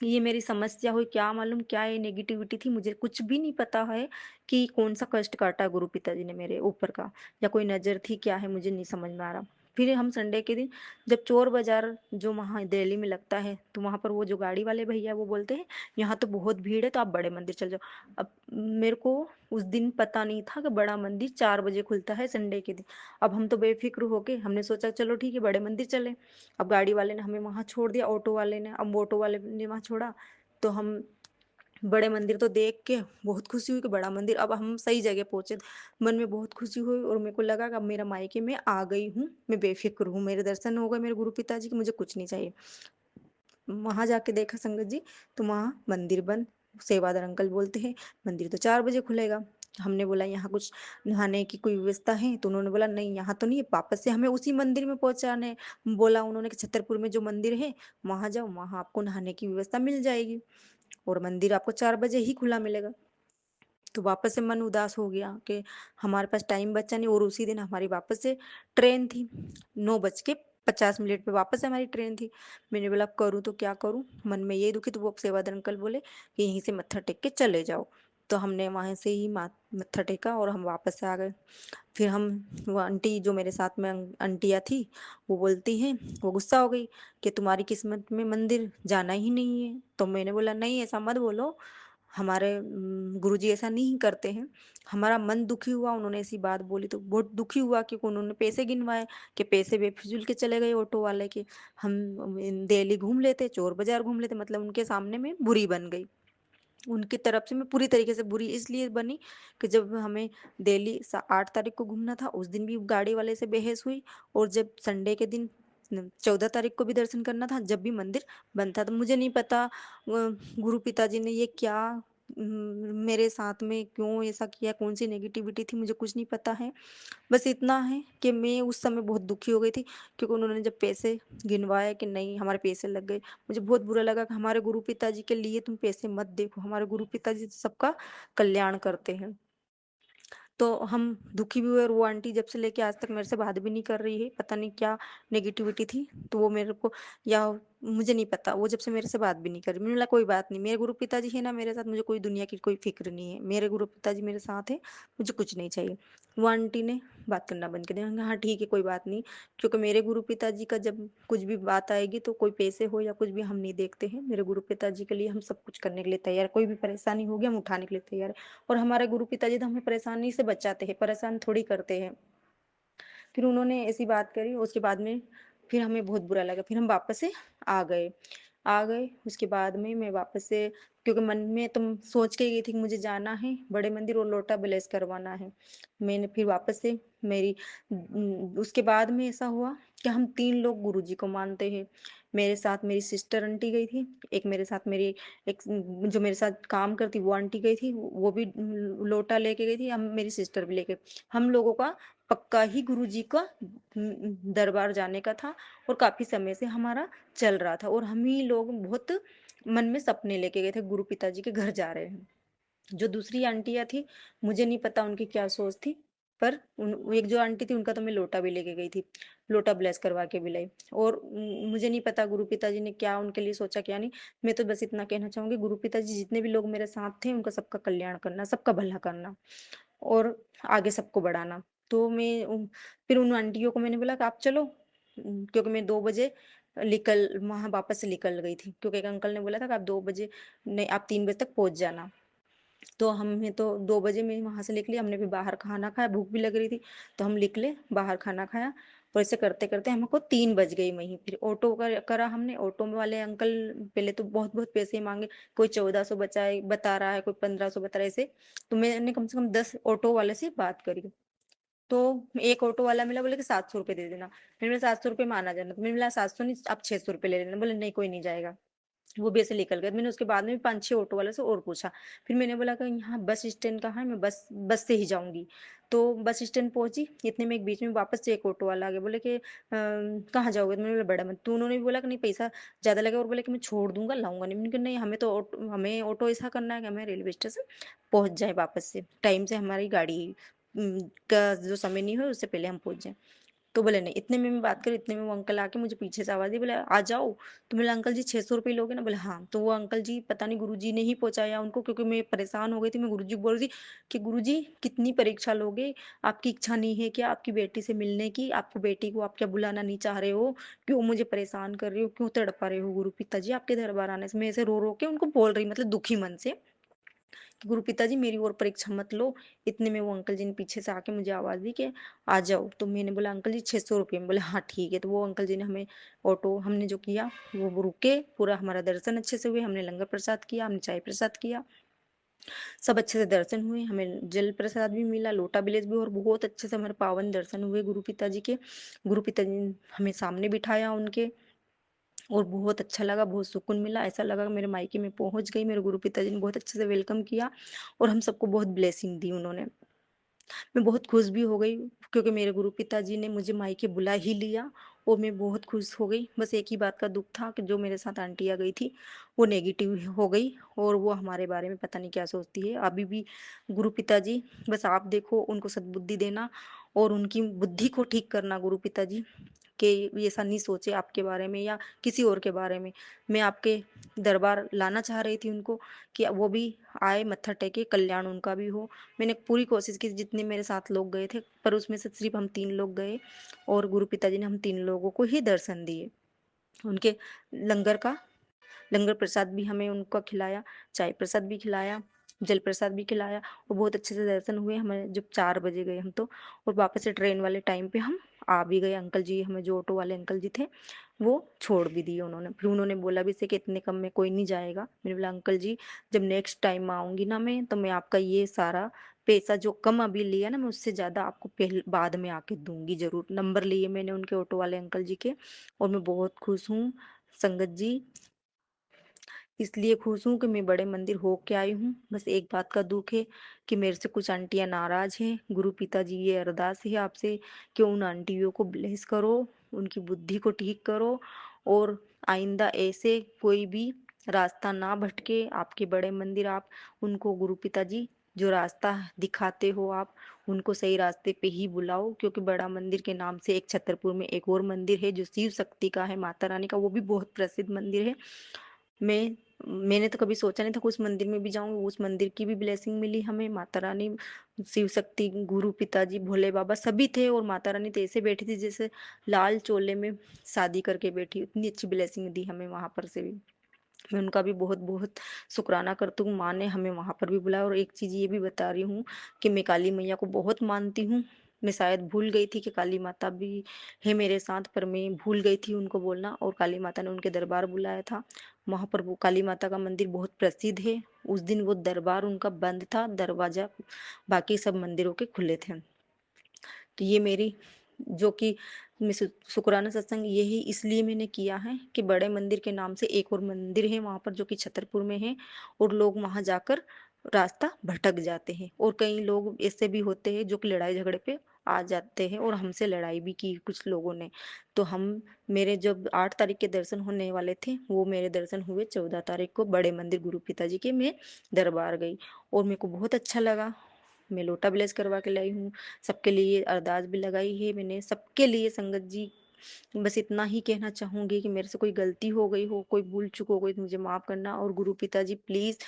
ये मेरी समस्या हुई, क्या मालूम क्या ये नेगेटिविटी थी, मुझे कुछ भी नहीं पता है कि कौन सा कष्ट काटा गुरु पिताजी ने मेरे ऊपर का, या कोई नजर थी, क्या है मुझे नहीं समझ में आ रहा। फिर हम संडे के दिन जब चोर बाजार जो वहाँ दिल्ली में लगता है, तो वहां पर वो जो गाड़ी वाले भैया वो बोलते हैं यहाँ तो बहुत भीड़ है, तो आप बड़े मंदिर चल जाओ। अब मेरे को उस दिन पता नहीं था कि बड़ा मंदिर 4 बजे खुलता है संडे के दिन। अब हम तो बेफिक्र होके हमने सोचा चलो ठीक है बड़े मंदिर चले। अब गाड़ी वाले ने हमें वहां छोड़ दिया, ऑटो वाले ने, अब ऑटो वाले ने वहां छोड़ा। तो हम बड़े मंदिर तो देख के बहुत खुशी हुई कि बड़ा मंदिर, अब हम सही जगह पहुंचे। मन में बहुत खुशी हुई और मेरे को लगा कि अब मेरा मायके में आ गई हूँ, मैं बेफिक्र हूँ, मेरे दर्शन हो गए मेरे गुरु पिताजी के, मुझे कुछ नहीं चाहिए। वहां जाके देखा संगत जी, तो वहां मंदिर बंद। सेवादार अंकल बोलते हैं मंदिर तो 4 बजे खुलेगा। हमने बोला यहाँ कुछ नहाने की कोई व्यवस्था है? तो उन्होंने बोला नहीं यहाँ तो नहीं है, वापस से हमें उसी मंदिर में पहुँचाने बोला उन्होंने कि छतरपुर में जो मंदिर है, वहाँ जाओ, वहाँ आपको नहाने की व्यवस्था मिल जाएगी और मंदिर आपको 4 बजे ही खुला मिलेगा। तो वापस से मन उदास हो गया कि हमारे पास टाइम बचा नहीं और उसी दिन हमारी वापस से ट्रेन थी। 9:50 पे वापस से हमारी ट्रेन थी। मैंने बोला अब करूँ तो क्या करूँ? मन में यही दुखी तो वो सेवादार अंकल बोले कि यहीं से मत्था टेक के चले जाओ। तो हमने वहाँ से ही मत्था टेका और हम वापस से आ गए। फिर हम वो आंटी जो मेरे साथ में आंटियाँ थी, वो बोलती हैं वो गुस्सा हो गई कि तुम्हारी किस्मत में मंदिर जाना ही नहीं है। तो मैंने बोला नहीं ऐसा मत बोलो, हमारे गुरुजी ऐसा नहीं करते हैं। हमारा मन दुखी हुआ उन्होंने ऐसी बात बोली तो बहुत दुखी हुआ क्योंकि उन्होंने पैसे गिनवाए कि पैसे बेफिज़ूल के चले गए ऑटो वाले के। हम दिल्ली घूम लेते, चोर बाज़ार घूम लेते मतलब उनके सामने मैं बुरी बन गई। उनकी तरफ से मैं पूरी तरीके से बुरी इसलिए बनी कि जब हमें दिल्ली 8 तारीख को घूमना था उस दिन भी गाड़ी वाले से बहस हुई और जब संडे के दिन 14 तारीख को भी दर्शन करना था जब भी मंदिर बंद था तो मुझे नहीं पता गुरु पिताजी ने ये क्या मेरे साथ में क्यों ऐसा किया कौन सी नेगेटिविटी थी मुझे कुछ नहीं पता है बस इतना है कि मैं उस समय बहुत दुखी हो गई थी क्योंकि उन्होंने जब पैसे गिनवाए कि नहीं हमारे पैसे लग गए मुझे बहुत बुरा लगा कि हमारे गुरु पिताजी के लिए तुम पैसे मत देखो हमारे गुरु पिताजी तो सबका कल्याण करते हैं तो हम दुखी भी हुए और वो आंटी जब से लेके आज तक मेरे से बात भी नहीं कर रही है पता नहीं क्या नेगेटिविटी थी तो वो मेरे को या मुझे नहीं पता वो जब से मेरे से बात भी नहीं कर रही मैंने बोला कोई बात नहीं मेरे गुरु पिताजी है ना मेरे साथ मुझे कोई दुनिया की कोई फिक्र नहीं है मेरे गुरु पिताजी मेरे साथ है मुझे कुछ नहीं चाहिए वो आंटी ने बात करना बंद कर दिया मैंने कहा, हाँ ठीक है कोई बात नहीं क्योंकि मेरे गुरु पिताजी का जब कुछ भी बात आएगी तो कोई पैसे हो या कुछ भी हम नहीं देखते हैं मेरे गुरु पिताजी के लिए हम सब कुछ करने के लिए तैयार कोई भी परेशानी होगी हम उठाने के लिए तैयार है और हमारे गुरु पिताजी तो हमें परेशानी से बचाते हैं परेशान थोड़ी करते हैं फिर उन्होंने ऐसी बात करी उसके बाद में फिर हमें बहुत बुरा लगा फिर हम वापस से आ गए आ गए उसके बाद में मैं वापस से क्योंकि मन में तुम सोच के गई थी कि मुझे जाना है बड़े मंदिर और लोटा ब्लेस करवाना है मैंने फिर वापस से मेरी उसके बाद में ऐसा हुआ कि हम 3 लोग गुरुजी को मानते हैं मेरे साथ मेरी सिस्टर आंटी गई थी एक मेरे साथ मेरी एक जो मेरे साथ काम करती वो आंटी गई थी वो भी लोटा लेके गई थी हम मेरी सिस्टर भी लेके हम लोगों का पक्का ही गुरुजी का दरबार जाने का था और काफी समय से हमारा चल रहा था और हम ही लोग बहुत मन में सपने लेके गए थे गुरु पिताजी के घर जा रहे हैं जो दूसरी आंटियां थी मुझे नहीं पता उनकी क्या सोच थी पर एक जो आंटी थी उनका तो मैं लोटा भी लेके गई थी लोटा ब्लेस करवा के भी लाई और मुझे नहीं पता गुरु पिताजी ने क्या उनके लिए सोचा क्या नहीं मैं तो बस इतना कहना चाहूंगी गुरु पिताजी जितने भी लोग मेरे साथ थे उनका सबका कल्याण करना सबका भला करना और आगे सबको बढ़ाना तो मैं फिर उन आंटियों को मैंने बोला कि आप चलो क्योंकि मैं 2 बजे निकल वहां वापस से निकल गई थी क्योंकि एक अंकल ने बोला था कि आप 2 बजे नहीं आप 3 बजे तक पहुंच जाना तो हमें तो 2 बजे में वहां से निकली हमने भी बाहर खाना खाया भूख भी लग रही थी तो हम निकले बाहर खाना खाया और ऐसे करते करते हमको 3 बज गई वहीं फिर ऑटो करा हमने ऑटो में वाले अंकल पहले तो बहुत बहुत पैसे मांगे कोई 1400 बता रहा है कोई 1500 बता रहा है ऐसे तो मैंने कम से कम 10 ऑटो वाले से बात करी तो एक ऑटो वाला मिला बोले कि 700 रुपये दे देना मैंने बोला 700 रुपये में आना जाना तो मैंने बोला 700 नहीं आप 600 रुपये ले लेना बोले नहीं कोई नहीं जाएगा वो भी ऐसे निकल गए मैंने उसके बाद में भी 5-6 ऑटो वाले से और पूछा फिर मैंने बोला कि यहाँ बस स्टैंड कहाँ है मैं बस बस से ही जाऊंगी तो बस स्टैंड पहुंची इतने में एक बीच में वापस से एक ऑटो वाला आ गया बोले कि कहाँ जाओगे तो मैंने बोला बड़ा मत तो उन्होंने भी बोला कि नहीं पैसा ज्यादा लगेगा और बोले कि मैं छोड़ दूंगा लाऊंगा नहीं मैंने कहा नहीं हमें तो हमें ऑटो ऐसा करना है कि हमें रेलवे स्टेशन पहुंच जाए वापस से टाइम से हमारी गाड़ी का जो समय नहीं हो उससे पहले हम पहुंच जाए तो बोले नहीं इतने में मैं बात करी इतने में वो अंकल आके मुझे पीछे से आवाज दी बोले आ जाओ तो बोला अंकल जी 600 रुपये लोगे ना बोले हाँ तो वो अंकल जी पता नहीं गुरुजी ने ही पहुंचाया उनको क्योंकि मैं परेशान हो गई थी मैं गुरुजी को बोल रही थी कि गुरुजी कितनी परीक्षा लोगे आपकी इच्छा नहीं है क्या आपकी बेटी से मिलने की आपको बेटी को आप क्या बुलाना नहीं चाह रहे हो क्यों मुझे परेशान कर रहे हो क्यों तड़पा रहे हो गुरु पिताजी आपके दरबार आने से मैं ऐसे रो रो के उनको बोल रही मतलब दुखी मन से कि गुरु पिताजी मेरी और परीक्षा मत लो इतने में वो अंकल जी ने पीछे से आके मुझे आवाज दी कि आ जाओ तो मैंने बोला अंकल जी 600 रुपये में बोले हाँ ठीक है तो वो अंकल जी ने हमें ऑटो हमने जो किया वो रुके पूरा हमारा दर्शन अच्छे से हुए हमने लंगर प्रसाद किया हमने चाय प्रसाद किया सब अच्छे से दर्शन हुए हमें जल प्रसाद भी मिला लोटा विलेज भी और बहुत अच्छे से हमारे पावन दर्शन हुए गुरु पिताजी के गुरु पिताजी ने हमें सामने बिठाया उनके और बहुत अच्छा लगा, बहुत सुकून मिला। ऐसा लगा मेरे मायके में पहुँच गई, मेरे गुरु पिताजी ने बहुत अच्छे से वेलकम किया और हम सबको बहुत ब्लेसिंग दी उन्होंने। मैं बहुत खुश भी हो गई क्योंकि मेरे गुरु पिताजी ने मुझे मायके बुला ही लिया और मैं बहुत खुश हो गई। बस एक ही बात का दुःख था कि जो मेरे साथ आंटी आ गई थी, वो नेगेटिव हो गई और वो हमारे बारे में पता नहीं क्या सोचती है। अभी भी गुरु पिताजी, बस आप देखो, उनको सद्बुद्धि देना और उनकी बुद्धि को ठीक करना गुरु पिताजी, कि ये ऐसा नहीं सोचे आपके बारे में या किसी और के बारे में। मैं आपके दरबार लाना चाह रही थी उनको कि वो भी आए, मत्था टेके, कल्याण उनका भी हो। मैंने पूरी कोशिश की, जितने मेरे साथ लोग गए थे, पर उसमें से सिर्फ हम 3 लोग गए और गुरु पिताजी ने हम 3 लोगों को ही दर्शन दिए। उनके लंगर का लंगर प्रसाद भी हमें उनका खिलाया, चाय प्रसाद भी खिलाया, जल प्रसाद भी खिलाया और बहुत अच्छे से दर्शन हुए। हमें जब 4 बजे गए हम तो, और वापस से ट्रेन वाले टाइम पे हम आ भी गए। अंकल जी, हमें जो ऑटो वाले अंकल जी थे, वो छोड़ भी दिए उन्होंने। फिर उन्होंने बोला भी से कि इतने कम में कोई नहीं जाएगा। मैंने बोला अंकल जी, जब नेक्स्ट टाइम आऊँगी ना मैं, तो मैं आपका ये सारा पैसा जो कम अभी लिया ना, मैं उससे ज़्यादा आपको बाद में आके दूँगी ज़रूर। नंबर लिए मैंने उनके ऑटो वाले अंकल जी के और मैं बहुत खुश हूँ संगत जी। इसलिए खुश हूँ कि मैं बड़े मंदिर हो के आई हूँ। बस एक बात का दुःख है कि मेरे से कुछ आंटियाँ नाराज़ हैं। गुरु पिताजी, ये अरदास है आपसे कि उन आंटियों को ब्लेस करो, उनकी बुद्धि को ठीक करो और आइंदा ऐसे कोई भी रास्ता ना भटके। आपके बड़े मंदिर, आप उनको गुरु पिताजी जो रास्ता दिखाते हो आप, उनको सही रास्ते पे ही बुलाओ, क्योंकि बड़ा मंदिर के नाम से एक छतरपुर में एक और मंदिर है जो शिव शक्ति का है, माता रानी का, वो भी बहुत प्रसिद्ध मंदिर है। मैं मैंने तो कभी सोचा नहीं था कि उस मंदिर में भी जाऊँगी, उस मंदिर की भी ब्लेसिंग मिली हमें। माता रानी, शिव शक्ति, गुरु पिताजी, भोले बाबा सभी थे और माता रानी तो ऐसे बैठी थी जैसे लाल चोले में शादी करके बैठी, इतनी अच्छी ब्लेसिंग दी हमें वहाँ पर से भी। मैं उनका भी बहुत-बहुत शुक्राना करती हूँ, माँ ने हमें वहाँ पर भी बुलाया। और एक चीज़ ये भी बता रही हूँ कि मैं काली मैया को बहुत मानती हूँ। मैं शायद भूल गई थी कि काली माता भी है मेरे साथ, पर मैं भूल गई थी उनको बोलना और काली माता ने उनके दरबार बुलाया था। वहाँ पर वो काली माता का मंदिर बहुत प्रसिद्ध है। उस दिन वो दरबार उनका बंद था, दरवाज़ा बाकी सब मंदिरों के खुले थे। तो ये मेरी जो कि मैं शुक्राना सत्संग यही इसलिए मैंने किया है कि बड़े मंदिर के नाम से एक और मंदिर है वहाँ पर जो कि छतरपुर में है और लोग वहाँ जाकर रास्ता भटक जाते हैं। और कई लोग ऐसे भी होते हैं जो कि लड़ाई झगड़े पे आ जाते हैं और हमसे लड़ाई भी की कुछ लोगों ने। तो हम मेरे जब 8 तारीख के दर्शन होने वाले थे, वो मेरे दर्शन हुए 14 तारीख को बड़े मंदिर गुरु पिताजी के। मैं दरबार गई और मेरे को बहुत अच्छा लगा। मैं लोटा ब्लेस करवा के लाई हूँ, सबके लिए अरदास भी लगाई है मैंने, सबके लिए संगत जी। बस इतना ही कहना चाहूँगी कि मेरे से कोई गलती हो गई हो, कोई भूल चूक हो गई तो मुझे माफ़ करना। और गुरु पिताजी प्लीज़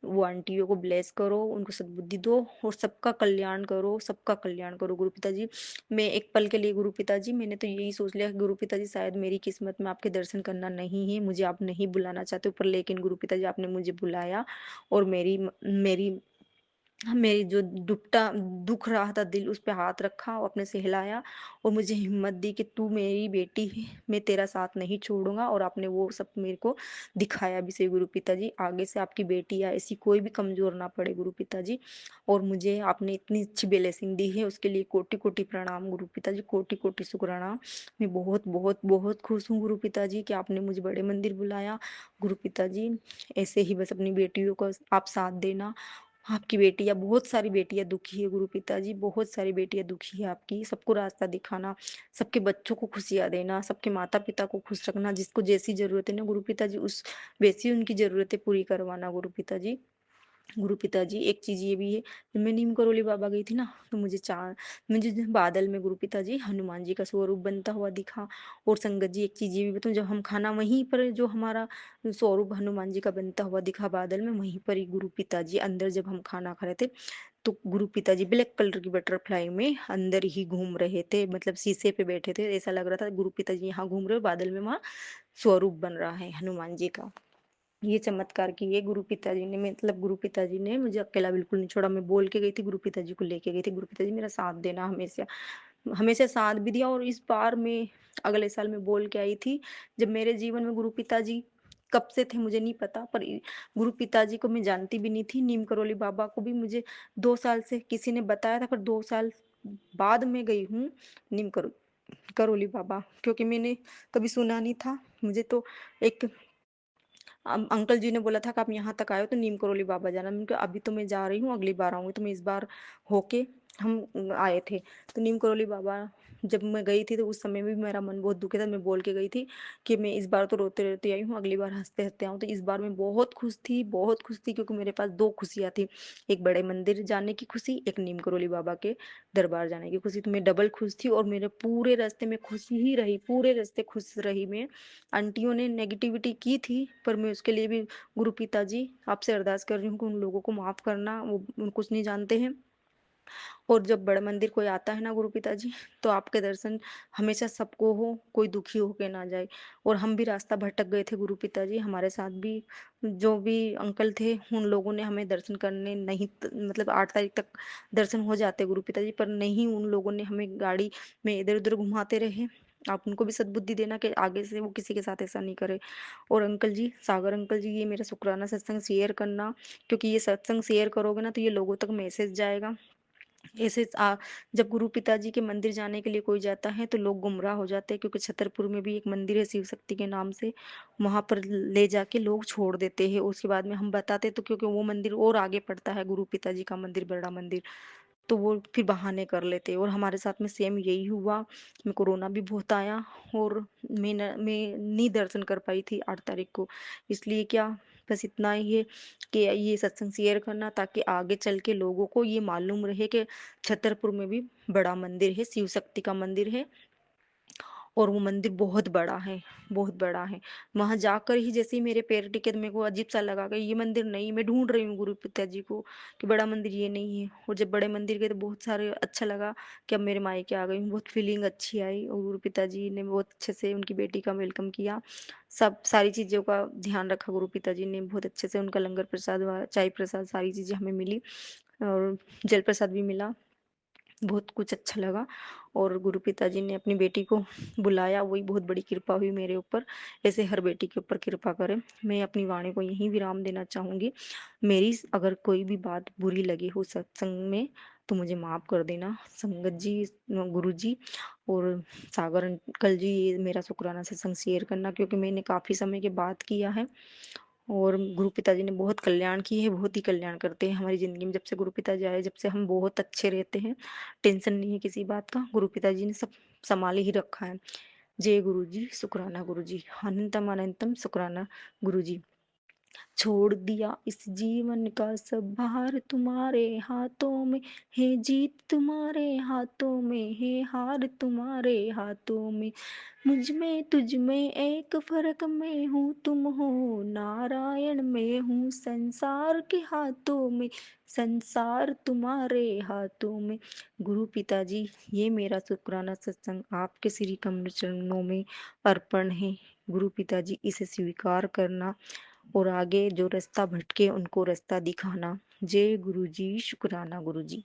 वो आंटियों को ब्लेस करो, उनको सद्बुद्धि दो और सबका कल्याण करो, सबका कल्याण करो गुरु पिताजी। मैं एक पल के लिए गुरु पिताजी, मैंने तो यही सोच लिया कि गुरु पिताजी शायद मेरी किस्मत में आपके दर्शन करना नहीं है, मुझे आप नहीं बुलाना चाहते हो, पर लेकिन गुरु पिताजी आपने मुझे बुलाया और मेरी मेरी जो दुख रहा था दिल, उस पे हाथ रखा और अपने से हिलाया और मुझे हिम्मत दी कि तू मेरी बेटी है, मैं तेरा साथ नहीं छोड़ूंगा। और आपने वो सब मेरे को दिखाया भी सही गुरु पिताजी। आगे से आपकी बेटी या ऐसी कोई भी कमजोर ना पड़े गुरु पिताजी। और मुझे आपने इतनी अच्छी ब्लेसिंग दी है उसके लिए कोटि कोटि प्रणाम गुरु पिताजी, कोटि कोटि शुक्राना। मैं बहुत बहुत बहुत खुश हूँ गुरु पिताजी कि आपने मुझे बड़े मंदिर बुलाया। गुरु पिताजी ऐसे ही बस अपनी बेटियों को आप साथ देना। आपकी बेटियाँ, बहुत सारी बेटियाँ दुखी है गुरु पिताजी, बहुत सारी बेटियाँ दुखी है आपकी। सबको रास्ता दिखाना, सबके बच्चों को खुशियाँ देना, सबके माता-पिता को खुश रखना, जिसको जैसी ज़रूरत है ना गुरु पिताजी, उस वैसी उनकी ज़रूरतें पूरी करवाना गुरु पिताजी। गुरु पिताजी एक चीज़ ये भी है, जब मैं नीम करोली बाबा गई थी ना, तो मुझे जो बादल में गुरु पिताजी हनुमान जी का स्वरूप बनता हुआ दिखा। और संगत जी एक चीज़ ये भी बताऊँ, जब हम खाना वहीं पर जो हमारा स्वरूप हनुमान जी का बनता हुआ दिखा बादल में, वहीं पर ही गुरु पिताजी अंदर जब हम खाना खा रहे थे, तो गुरु पिताजी ब्लैक कलर की बटरफ्लाई में अंदर ही घूम रहे थे, मतलब शीशे पे बैठे थे। ऐसा लग रहा था गुरु पिताजी यहाँ घूम रहे हो, बादल में वहाँ स्वरूप बन रहा है हनुमान जी का। ये चमत्कार किए गुरु पिताजी ने, मतलब गुरु पिताजी ने मुझे अकेला बिल्कुल नहीं छोड़ा। मैं बोल के गई थी, गुरु पिताजी को लेके गई थी, गुरु पिताजी मेरा साथ देना हमेशा। हमेशा साथ भी दिया। और इस बार मैं अगले साल मैं बोल के आई थी, जब मेरे जीवन में गुरु पिताजी कब से थे मुझे नहीं पता, पर गुरु पिताजी को मैं जानती भी नहीं थी। नीम करोली बाबा को भी मुझे 2 साल से किसी ने बताया था, पर 2 साल बाद में गई हूँ नीम करो करोली बाबा, क्योंकि मैंने कभी सुना नहीं था। मुझे तो एक अंकल जी ने बोला था कि आप यहाँ तक आए हो तो नीम करोली बाबा जाना। मैंने कहा अभी तो मैं जा रही हूँ, अगली बार आऊँगी। तो मैं इस बार होके हम आए थे। तो नीम करोली बाबा जब मैं गई थी तो उस समय भी मेरा मन बहुत दुखी था। मैं बोल के गई थी कि मैं इस बार तो रोते-रोते आई हूँ, अगली बार हँसते-हँसते आऊँ। तो इस बार मैं बहुत खुश थी क्योंकि मेरे पास 2 खुशियाँ थी। एक बड़े मंदिर जाने की खुशी, एक नीम करोली बाबा के दरबार जाने की खुशी। तो मैं डबल खुश थी और मेरे पूरे रास्ते में खुश ही रही, पूरे रास्ते खुश रही मैं। आंटियों ने नेगेटिविटी की थी, पर मैं उसके लिए भी गुरु पिताजी आपसे अरदास कर रही हूँ कि उन लोगों को माफ़ करना, वो कुछ नहीं जानते हैं। और जब बड़ा मंदिर कोई आता है ना गुरु पिताजी, तो आपके दर्शन हमेशा सबको हो, कोई दुखी होके ना जाए। और हम भी रास्ता भटक गए थे गुरु पिताजी, हमारे साथ भी जो भी अंकल थे, उन लोगों ने हमें दर्शन करने नहीं मतलब 8 तारीख तक दर्शन हो जाते गुरु पिताजी, पर नहीं, उन लोगों ने हमें गाड़ी में इधर-उधर घुमाते रहे। आप उनको भी सद्बुद्धि देना कि आगे से वो किसी के साथ ऐसा नहीं करे। और अंकल जी, सागर अंकल जी, ये मेरा शुक्राना सत्संग शेयर करना, क्योंकि ये सत्संग शेयर करोगे ना तो ये लोगों तक मैसेज जाएगा। ऐसे जब गुरु पिताजी के मंदिर जाने के लिए कोई जाता है तो लोग गुमराह हो जाते हैं, क्योंकि छतरपुर में भी एक मंदिर है शिव शक्ति के नाम से, वहां पर ले जाके लोग छोड़ देते हैं। उसके बाद में हम बताते तो, क्योंकि वो मंदिर और आगे पड़ता है गुरु पिताजी का मंदिर, बड़ा मंदिर, तो वो फिर बहाने कर लेते। और हमारे साथ में सेम यही हुआ। में कोरोना भी बहुत आया और मैं नहीं दर्शन कर पाई थी 8 तारीख को। इसलिए क्या, बस इतना ही है कि ये सत्संग शेयर करना, ताकि आगे चल के लोगों को ये मालूम रहे कि छतरपुर में भी बड़ा मंदिर है, शिव शक्ति का मंदिर है। और वो मंदिर बहुत बड़ा है, बहुत बड़ा है। वहाँ जाकर ही जैसे ही मेरे पैर टिके तो मेरे को अजीब-सा लगा कि ये मंदिर नहीं, मैं ढूँढ रही हूँ गुरु पिताजी को कि बड़ा मंदिर ये नहीं है। और जब बड़े मंदिर गए तो बहुत सारे अच्छा लगा कि अब मेरे मायके आ गई हूँ, बहुत फीलिंग अच्छी आई। और गुरु पिताजी ने बहुत अच्छे से उनकी बेटी का वेलकम किया। सब सारी चीज़ों का ध्यान रखा गुरु पिताजी ने, बहुत अच्छे से उनका लंगर प्रसाद व चाय प्रसाद सारी चीज़ें हमें मिली और जल प्रसाद भी मिला। बहुत कुछ अच्छा लगा। और गुरु पिताजी ने अपनी बेटी को बुलाया, वही बहुत बड़ी कृपा हुई मेरे ऊपर। ऐसे हर बेटी के ऊपर कृपा करे। मैं अपनी वाणी को यहीं विराम देना चाहूंगी। मेरी अगर कोई भी बात बुरी लगी हो सत्संग में तो मुझे माफ कर देना। संगत जी, गुरु जी और सागर अंकल जी, ये मेरा शुक्राना सत्संग शेयर करना, क्योंकि मैंने काफी समय के बाद किया है। और गुरु पिताजी ने बहुत कल्याण की है, बहुत ही कल्याण करते हैं हमारी ज़िंदगी में। जब से गुरु पिताजी आए, जब से हम बहुत अच्छे रहते हैं, टेंशन नहीं है किसी बात का। गुरु पिताजी ने सब संभाले ही रखा है। जय गुरु जी, शुक्राना गुरु जी, अनंतम अनंतम शुक्राना गुरु जी। छोड़ दिया इस जीवन का सब भार तुम्हारे हाथों में है, जीत तुम्हारे हाथों में है, हार तुम्हारे हाथों में। मुझ में तुझ में एक फर्क, मैं हूँ तुम हो नारायण, मैं हूँ संसार के हाथों में, संसार तुम्हारे हाथों में। गुरु पिताजी, ये मेरा शुक्राना सत्संग आपके श्री कमल चरणों में अर्पण है। गुरु पिताजी, इसे स्वीकार करना और आगे जो रास्ता भटके उनको रास्ता दिखाना। जय गुरु जी, शुक्राना गुरु जी।